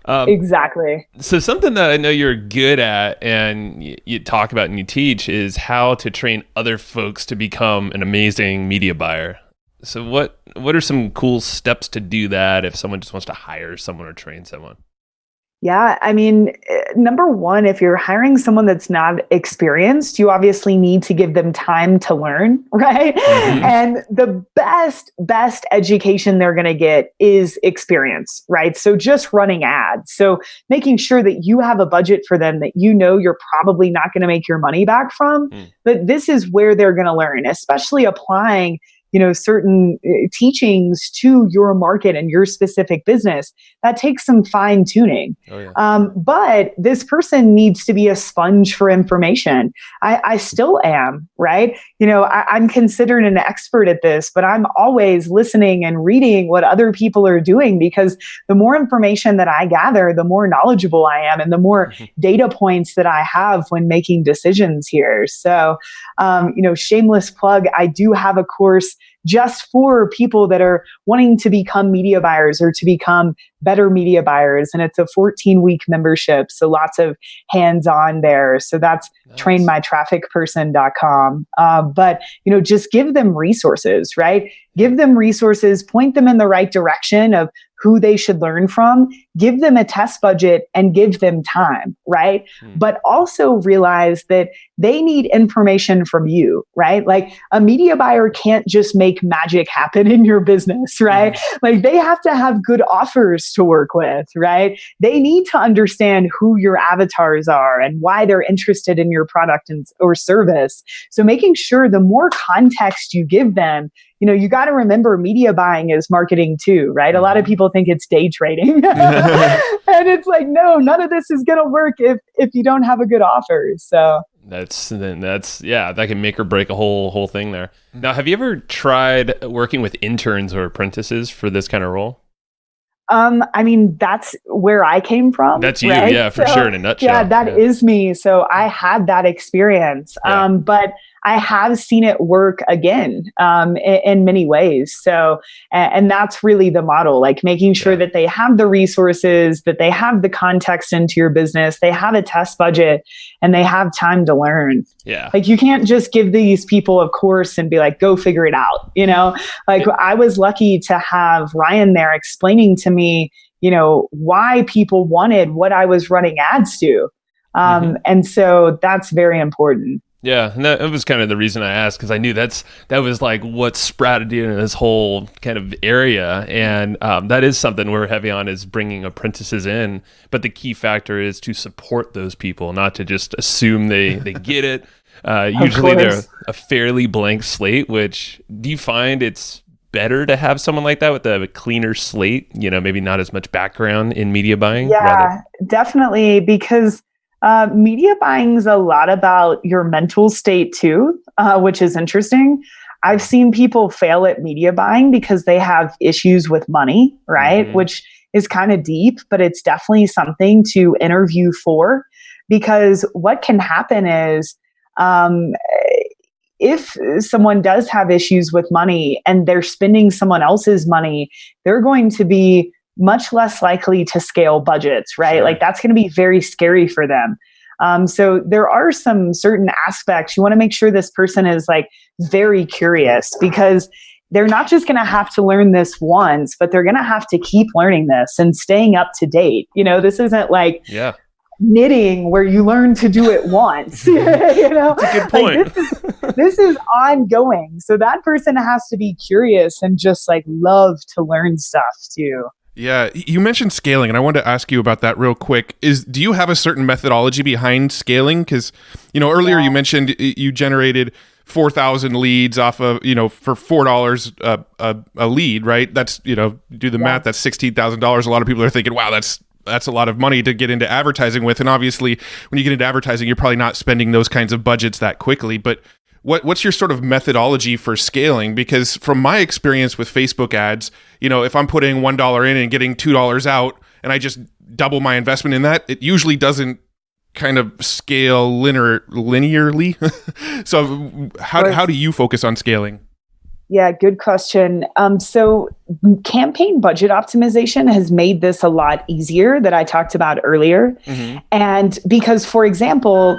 Exactly. So something that I know you're good at and you talk about and you teach is how to train other folks to become an amazing media buyer. So what are some cool steps to do that if someone just wants to hire someone or train someone? Yeah, I mean, number one, if you're hiring someone that's not experienced, you obviously need to give them time to learn, right? And the best education they're going to get is experience, right? So just running ads. So making sure that you have a budget for them that you're probably not going to make your money back from, but this is where they're going to learn, especially applying certain teachings to your market and your specific business. That takes some fine tuning. But this person needs to be a sponge for information. I still am, right? I'm considered an expert at this, but I'm always listening and reading what other people are doing, because the more information that I gather, the more knowledgeable I am and the more data points that I have when making decisions here. So, shameless plug, I do have a course just for people that are wanting to become media buyers or to become better media buyers. And it's a 14-week membership. So lots of hands-on there. So that's trainmytrafficperson.com. But, just give them resources, right? Give them resources, point them in the right direction of who they should learn from, give them a test budget and give them time, right? But also realize that they need information from you, right? A media buyer can't just make magic happen in your business, right? They have to have good offers to work with, right? They need to understand who your avatars are and why they're interested in your product or service. So making sure the more context you give them, you got to remember media buying is marketing too, right? A lot of people think it's day trading. And it's no, none of this is going to work if you don't have a good offer. So that's that can make or break a whole thing there. Now, have you ever tried working with interns or apprentices for this kind of role? I mean, that's where I came from. That's you, right? Yeah, for sure, in a nutshell. Yeah, that is me. So I had that experience. But I have seen it work again in many ways. So, and that's really the model, like making sure that they have the resources, that they have the context into your business, they have a test budget, and they have time to learn. Yeah. Like you can't just give these people a course and be like, go figure it out. Like I was lucky to have Ryan there explaining to me, why people wanted what I was running ads to. And so that's very important. Yeah, and that was kind of the reason I asked, because I knew that was like what sprouted into this whole kind of area, and that is something we're heavy on, is bringing apprentices in. But the key factor is to support those people, not to just assume they get it. Usually they're a fairly blank slate. Which, do you find it's better to have someone like that with a cleaner slate? Maybe not as much background in media buying. Yeah, definitely, because media buying is a lot about your mental state too, which is interesting. I've seen people fail at media buying because they have issues with money, right? Which is kind of deep, but it's definitely something to interview for, because what can happen is if someone does have issues with money and they're spending someone else's money, they're going to be much less likely to scale budgets, right? Sure. Like that's going to be very scary for them. So there are some certain aspects. You want to make sure this person is like very curious, because they're not just going to have to learn this once, but they're going to have to keep learning this and staying up to date. This isn't like knitting where you learn to do it once. That's a good point. Like this is ongoing. So that person has to be curious and just like love to learn stuff too. Yeah, you mentioned scaling, and I wanted to ask you about that real quick. Do you have a certain methodology behind scaling? Because, earlier you mentioned you generated 4,000 leads off of, for $4 a lead, right? That's, do the math, that's $16,000. A lot of people are thinking, wow, that's a lot of money to get into advertising with. And obviously, when you get into advertising, you're probably not spending those kinds of budgets that quickly. But what's your sort of methodology for scaling? Because from my experience with Facebook ads, if I'm putting $1 in and getting $2 out, and I just double my investment in that, it usually doesn't kind of scale linearly. So how do you focus on scaling? Yeah, good question. So campaign budget optimization has made this a lot easier that I talked about earlier. And because, for example,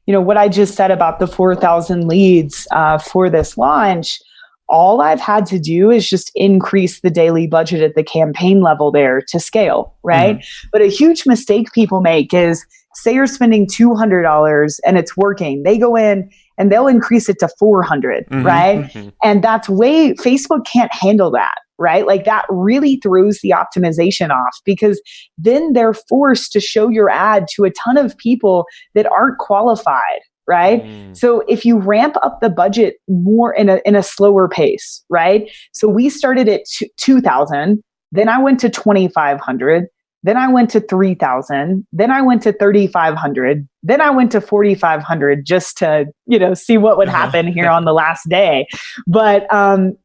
what I just said about the 4,000 leads for this launch, all I've had to do is just increase the daily budget at the campaign level there to scale, right? But a huge mistake people make is, say you're spending $200 and it's working. They go in and they'll increase it to 400, right? And Facebook can't handle that, right? Like that really throws the optimization off, because then they're forced to show your ad to a ton of people that aren't qualified, right? So if you ramp up the budget more in a slower pace, right? So we started at 2,000, then I went to 2,500, then I went to 3,000, then I went to 3,500, then I went to 4,500 just to, see what would happen here on the last day. But,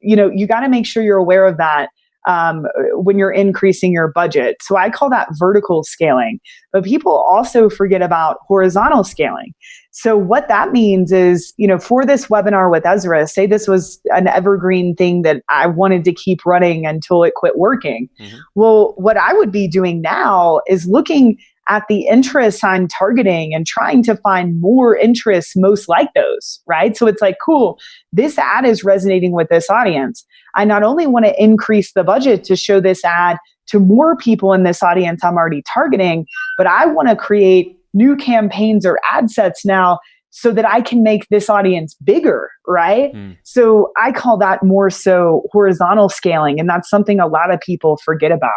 you got to make sure you're aware of that when you're increasing your budget. So I call that vertical scaling, but people also forget about horizontal scaling. So what that means is, for this webinar with Ezra, say this was an evergreen thing that I wanted to keep running until it quit working. Well, what I would be doing now is looking at the interests I'm targeting and trying to find more interests most like those, right? So it's like, cool, this ad is resonating with this audience. I not only want to increase the budget to show this ad to more people in this audience I'm already targeting, but I want to create new campaigns or ad sets now so that I can make this audience bigger, right? So I call that more so horizontal scaling. And that's something a lot of people forget about.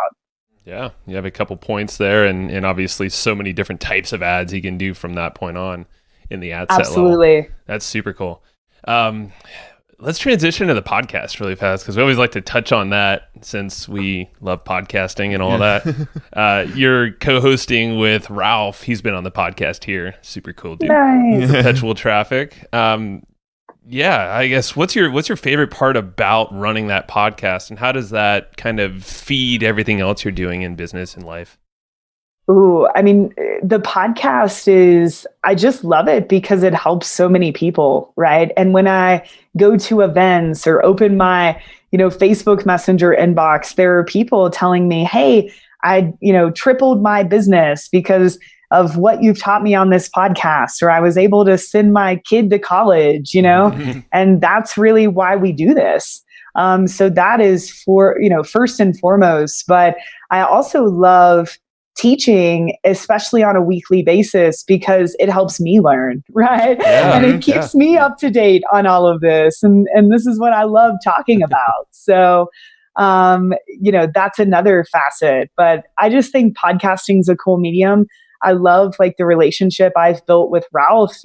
Yeah, you have a couple points there, and obviously so many different types of ads you can do from that point on in the ad set level. Absolutely. That's super cool. Let's transition to the podcast really fast, because we always like to touch on that since we love podcasting and all that. You're co-hosting with Ralph. He's been on the podcast here. Super cool dude. Nice. Perpetual Traffic. I guess what's your favorite part about running that podcast, and how does that kind of feed everything else you're doing in business and life? Ooh, I mean, the podcast is, I just love it because it helps so many people, right? And when I go to events or open my, Facebook Messenger inbox, there are people telling me, hey, I, tripled my business because of what you've taught me on this podcast, or I was able to send my kid to college, and that's really why we do this. So that is for, first and foremost, but I also love teaching, especially on a weekly basis, because it helps me learn, right? Yeah, and it keeps me up to date on all of this. And this is what I love talking about. So, that's another facet. But I just think podcasting is a cool medium. I love like the relationship I've built with Ralph,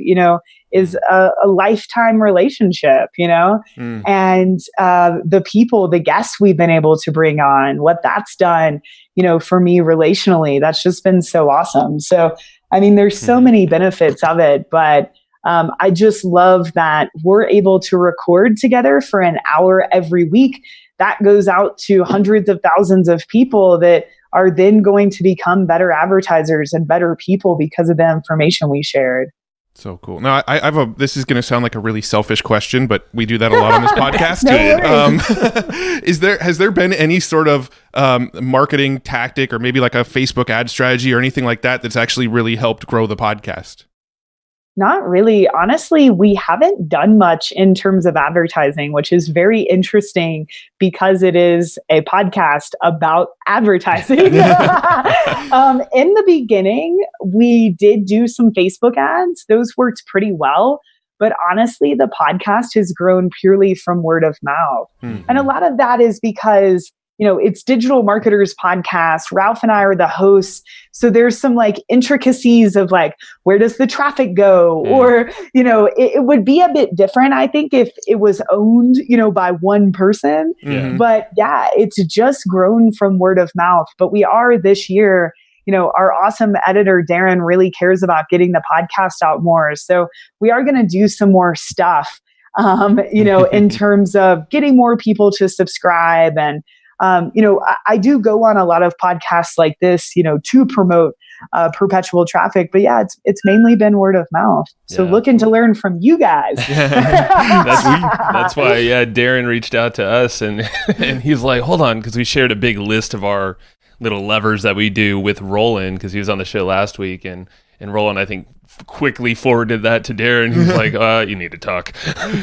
is a lifetime relationship, and the people, the guests we've been able to bring on, what that's done, for me relationally, that's just been so awesome. So, I mean, there's so many benefits of it, but I just love that we're able to record together for an hour every week. That goes out to hundreds of thousands of people that are then going to become better advertisers and better people because of the information we shared. So cool. Now, this is going to sound like a really selfish question, but we do that a lot on this podcast. Has there been any sort of marketing tactic or maybe like a Facebook ad strategy or anything like that that's actually really helped grow the podcast? Not really. Honestly, we haven't done much in terms of advertising, which is very interesting because it is a podcast about advertising. In the beginning, we did do some Facebook ads. Those worked pretty well. But honestly, the podcast has grown purely from word of mouth. Mm-hmm. And a lot of that is because it's Digital Marketers Podcast. Ralph and I are the hosts. So there's some like intricacies of like, where does the traffic go? Mm. Or, it would be a bit different, I think, if it was owned, by one person. Mm-hmm. But yeah, it's just grown from word of mouth. But we are this year, our awesome editor, Darren, really cares about getting the podcast out more. So we are going to do some more stuff, in terms of getting more people to subscribe. And I do go on a lot of podcasts like this, to promote Perpetual Traffic, but yeah, it's mainly been word of mouth. So looking to learn from you guys. That's why, Darren reached out to us and he's like, hold on, because we shared a big list of our little levers that we do with Roland, because he was on the show last week, and Roland, I think, quickly forwarded that to Darren. He's like, you need to talk.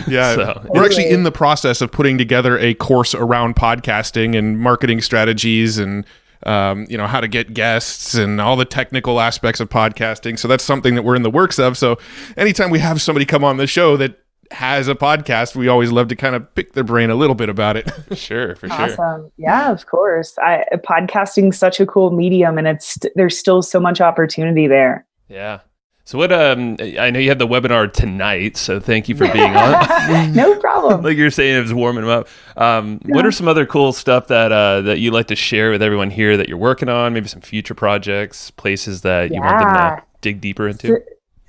Yeah. So, we're actually in the process of putting together a course around podcasting and marketing strategies and, how to get guests and all the technical aspects of podcasting. So that's something that we're in the works of. So anytime we have somebody come on the show that has a podcast, we always love to kind of pick their brain a little bit about it. Sure. Awesome. Yeah, of course. Podcasting is such a cool medium, and there's still so much opportunity there. Yeah. So what, I know you have the webinar tonight, so thank you for being on. No problem. Like you're saying, it was warming them up. What are some other cool stuff that you'd like to share with everyone here that you're working on? Maybe some future projects, places that you want them to dig deeper into?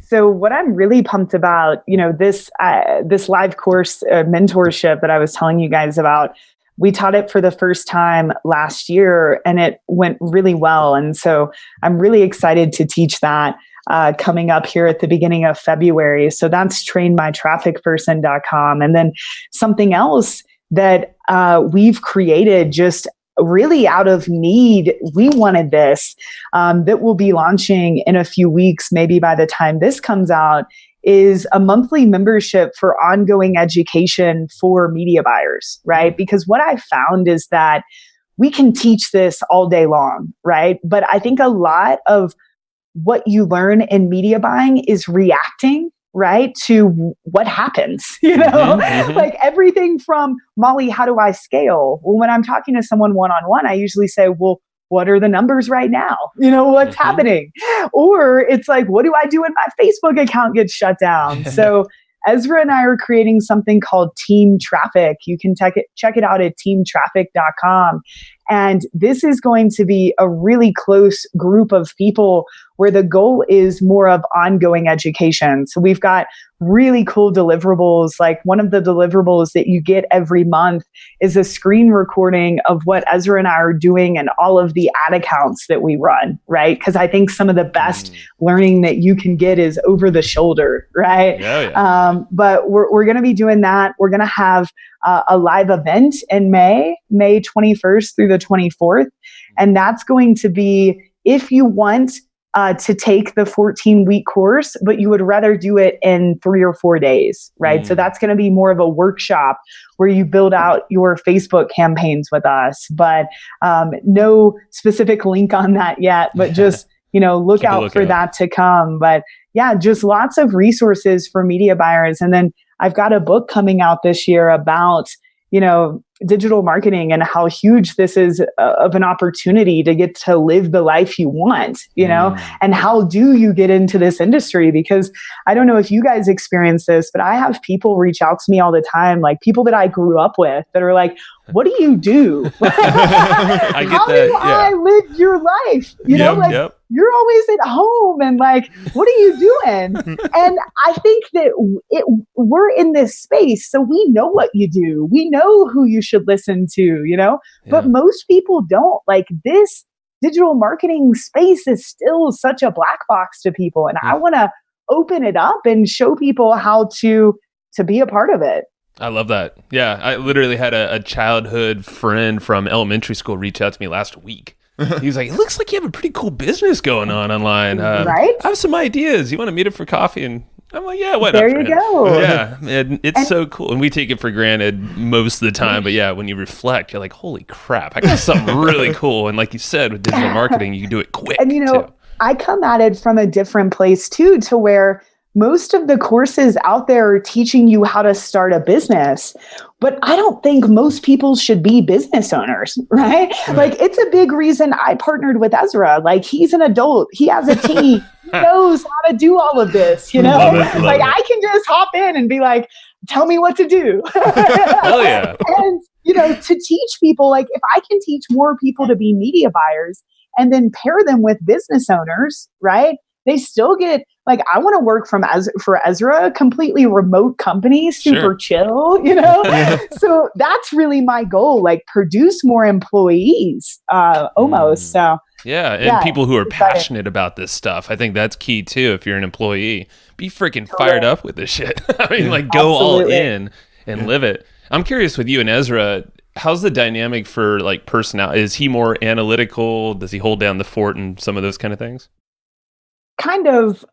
So what I'm really pumped about, this live course mentorship that I was telling you guys about, we taught it for the first time last year and it went really well. And so I'm really excited to teach that coming up here at the beginning of February. So that's trainmytrafficperson.com. And then something else that we've created just really out of need, we wanted this, that we'll be launching in a few weeks, maybe by the time this comes out, is a monthly membership for ongoing education for media buyers, right? Because what I found is that we can teach this all day long, right? But I think a lot of what you learn in media buying is reacting, right, to what happens, like everything from, Molly, how do I scale? Well, when I'm talking to someone one-on-one, I usually say, well, what are the numbers right now? What's happening? Or it's like, what do I do when my Facebook account gets shut down? So Ezra and I are creating something called Team Traffic. You can check it out at teamtraffic.com. And this is going to be a really close group of people where the goal is more of ongoing education. So we've got really cool deliverables. Like one of the deliverables that you get every month is a screen recording of what Ezra and I are doing and all of the ad accounts that we run, right? Because I think some of the best learning that you can get is over the shoulder, right? But we're going to be doing that. We're going to have a live event in May 21st through the 24th. And that's going to be, if you want to take the 14-week course, but you would rather do it in 3 or 4 days, right? So that's going to be more of a workshop where you build out your Facebook campaigns with us, but no specific link on that yet, but just, look out for that to come. But yeah, just lots of resources for media buyers. And then I've got a book coming out this year about, digital marketing and how huge this is of an opportunity to get to live the life you want, and how do you get into this industry? Because I don't know if you guys experience this, but I have people reach out to me all the time, like people that I grew up with that are like, what do you do? I get how that. do I live your life? You're always at home and like, what are you doing? And I think that we're in this space, so we know what you do. We know who you should listen to, but most people don't. Like this digital marketing space is still such a black box to people. And I want to open it up and show people how to be a part of it. I love that. Yeah, I literally had a childhood friend from elementary school reach out to me last week. He was like, it looks like you have a pretty cool business going on online. Right? I have some ideas. You want to meet up for coffee? And I'm like, yeah, why not? There you go. Yeah, and it's so cool. And we take it for granted most of the time. But yeah, when you reflect, you're like, holy crap, I got something really cool. And like you said, with digital marketing, you can do it quick. And too. I come at it from a different place too, to where most of the courses out there are teaching you how to start a business, but I don't think most people should be business owners, right? Like it's a big reason I partnered with Ezra. Like he's an adult, he has a team, he knows how to do all of this, Love it. I can just hop in and be like, tell me what to do. Hell yeah. And, to teach people, like if I can teach more people to be media buyers and then pair them with business owners, right? They still get, like, I want to work for Ezra, completely remote company, super chill, So that's really my goal, like produce more employees almost. So yeah, and people who are passionate about this stuff. I think that's key too. If you're an employee, be freaking fired up with this shit. I mean, like go all in and live it. I'm curious with you and Ezra, how's the dynamic for like personality? Is he more analytical? Does he hold down the fort and some of those kind of things? Kind of,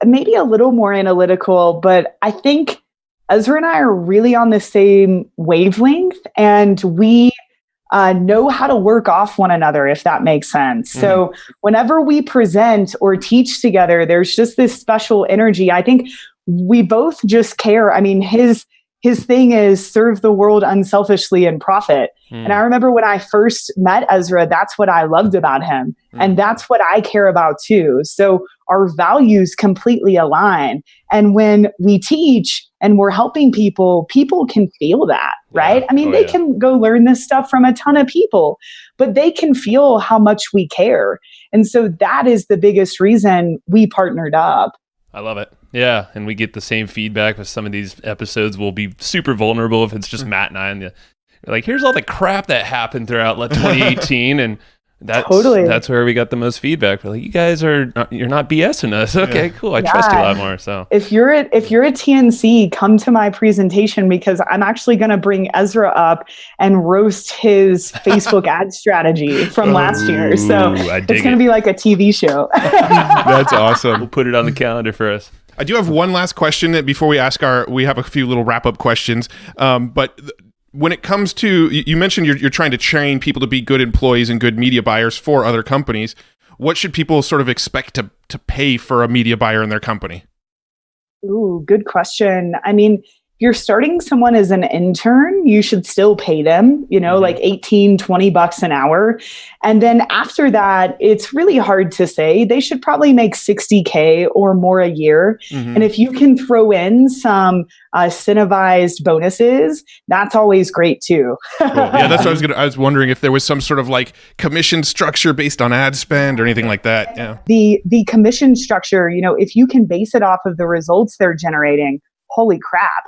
maybe a little more analytical, but I think Ezra and I are really on the same wavelength, and we know how to work off one another, if that makes sense. So whenever we present or teach together, there's just this special energy. I think we both just care. I mean, his thing is serve the world unselfishly and profit. And I remember when I first met Ezra, that's what I loved about him. And that's what I care about too. So our values completely align. And when we teach and we're helping people, people can feel that, right? I mean, they can go learn this stuff from a ton of people, but they can feel how much we care. And so that is the biggest reason we partnered up. I love it. Yeah, and we get the same feedback with some of these episodes. We'll be super vulnerable if it's just Matt and I. And like, here's all the crap that happened throughout 2018, and that's where we got the most feedback. We're like, you guys you're not BSing us. Okay, cool. I trust you a lot more. So if you're a TNC, come to my presentation because I'm actually going to bring Ezra up and roast his Facebook ad strategy from last year. So it's going to be like a TV show. That's awesome. We'll put it on the calendar for us. I do have one last question that before we have a few little wrap up questions. But when it comes to, you mentioned you're trying to train people to be good employees and good media buyers for other companies. What should people sort of expect to pay for a media buyer in their company? Ooh, good question. I mean, you're starting someone as an intern, you should still pay them, like 18, $20 an hour. And then after that, it's really hard to say. They should probably make $60K or more a year. And if you can throw in some incentivized bonuses, that's always great too. Cool. Yeah, that's what I was wondering if there was some sort of like commission structure based on ad spend or anything like that. Yeah. The commission structure, if you can base it off of the results they're generating, holy crap,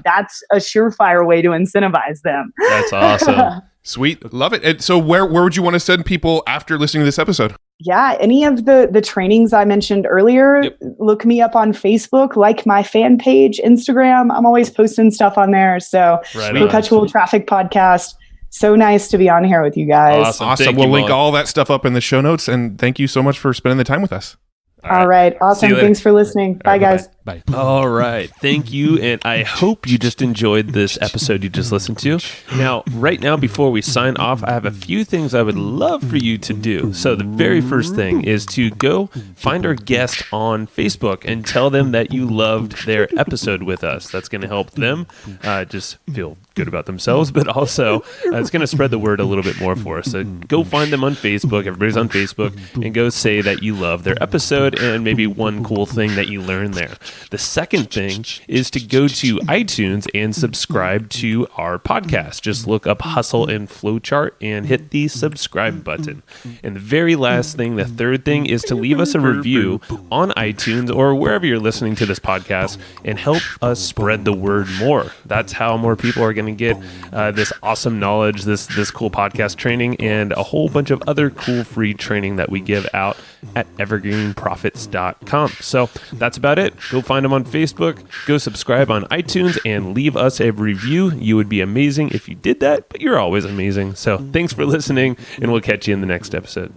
that's a surefire way to incentivize them. That's awesome. Sweet. Love it. And so where would you want to send people after listening to this episode? Yeah, any of the trainings I mentioned earlier, look me up on Facebook, like my fan page, Instagram. I'm always posting stuff on there. So Perpetual Traffic Podcast. So nice to be on here with you guys. Awesome. We'll link all that stuff up in the show notes. And thank you so much for spending the time with us. All right. Awesome. Thanks for listening. Bye, guys. Bye. All right. Thank you. And I hope you just enjoyed this episode you just listened to. Now, right now, before we sign off, I have a few things I would love for you to do. So the very first thing is to go find our guest on Facebook and tell them that you loved their episode with us. That's going to help them just feel good about themselves, but also it's going to spread the word a little bit more for us. So go find them on Facebook. Everybody's on Facebook, and go say that you love their episode and maybe one cool thing that you learned there. The second thing is to go to iTunes and subscribe to our podcast. Just look up Hustle and Flowchart and hit the subscribe button. And the very last thing, the third thing, is to leave us a review on iTunes or wherever you're listening to this podcast and help us spread the word more. That's how more people are going to get this awesome knowledge, this cool podcast training, and a whole bunch of other cool free training that we give out at evergreenprofits.com. So that's about it. Go find them on Facebook, go subscribe on iTunes, and leave us a review. You would be amazing if you did that, but you're always amazing. So thanks for listening, and we'll catch you in the next episode.